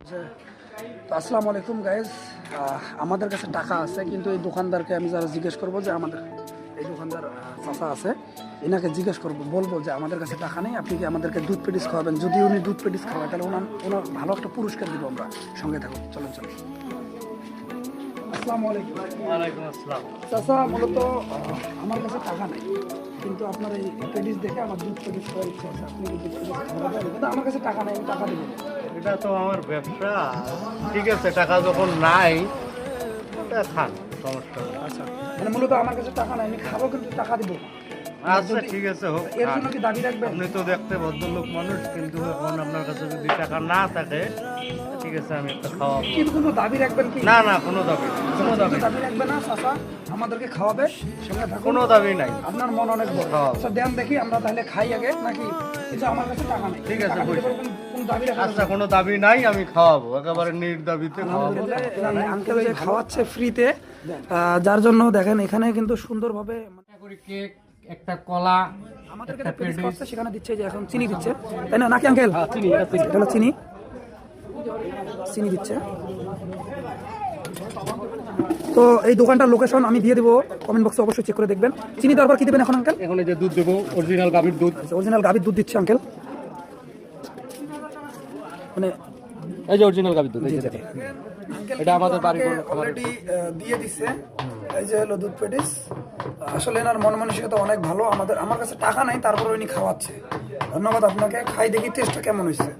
তো আসসালামু আলাইকুম গাইজ, আমাদের কাছে টাকা আছে, কিন্তু এই দোকানদারকে আমি যারা জিজ্ঞেস করবো যে আমাদের এই দোকানদার চাচা আছে, এনাকে জিজ্ঞেস করবো, বলবো যে আমাদের কাছে টাকা নেই, আপনি কি আমাদেরকে দুধ পেটিস খাওয়াবেন? যদি উনি দুধ পেটিস খাওয়ায় তাহলে ওনার ভালো একটা পুরস্কার দিব আমরা। সঙ্গে থাকুন, চলুন চলুন। আসসালামু আলাইকুম। ওয়ালাইকুম আসসালাম। চাচা, মূলত আমার কাছে টাকা নেই, কিন্তু আপনার এই পেটিস দেখে আমার দুধ পেটিস খাওয়ার ইচ্ছা আছে। আপনি কি দুধ পেটিস খাওয়াবেন? কিন্তু আমার কাছে টাকা নেই, আমি টাকা দেবো। এটা তো আমার ব্যবসা, ঠিক আছে, টাকা যখন নাই ওটা খান, সমস্যা নেই। আচ্ছা, মানে মূলত আমার কাছে টাকা নাই, আমি খাবো কিন্তু টাকা দিব না। আচ্ছা ঠিক আছে, হোক, এর খান। জন্য কি দাবি রাখবেন? আপনি তো দেখতে ভদ্রলোক মানুষ, কিন্তু এখন আপনার কাছে যদি টাকা না থাকে, ঠিক আছে, আমি একটা খাওয়াবো। কিন্তু কোনো দাবি রাখবেন কি? না না, কোনো দাবি নেই, কোনো দাবি নেই, দাবি রাখবে না চাচা, আমাদেরকে খাওয়াবে, সঙ্গে থাকুন। কোনো দাবি নাই। আপনার মন অনেক বড়। খাওয়াবো। আচ্ছা দেন দেখি, আমরা তাহলে খাই আগে নাকি? কিন্তু আমার কাছে টাকা নেই। ঠিক আছে, টাকা দিতে বুঝছি। পারবেন, কোনো দাবি রাখা আচ্ছা, কোনো দাবি নাই, আমি খাওয়াবো, একেবারে নির্দাবিতে খাওয়াবো। আঙ্কেল যে খাওয়াচ্ছে ফ্রিতে, যার জন্য দেখেন এখানে কিন্তু সুন্দরভাবে কেক, একটা কলা, আমাদেরকে যে পেটিস করছে সেখানে দিচ্ছে, যে এখন চিনি দিচ্ছে, তাই না নাকি আঙ্কেল? এটা হলো চিনি, চিনি দিচ্ছে। তো এই দোকানটার লোকেশন আমি দিয়ে দেবো, কমেন্ট বক্সে অবশ্যই চেক করে দেখবেন। চিনি দেওয়ার পর কি দেবেন এখন আঙ্কেল? এখন এই যে দুধ দেবো, অরিজিনাল গাভীর দুধ। অরিজিনাল গাভীর দুধ দিচ্ছে আঙ্কেল, মানে এই যে অরিজিনাল গাভীর দুধ, এটা আমাদের বাড়ির অলরেডি দিয়ে দিচ্ছে। এই যে হলো দুধ পেটিস। আসলে এনার মন মানসিকতা অনেক ভালো। আমার কাছে টাকা নাই, তারপর উনি খাওয়াচ্ছে। ধন্যবাদ আপনাকে। খাই দেখি টেস্টটা কেমন হয়েছে।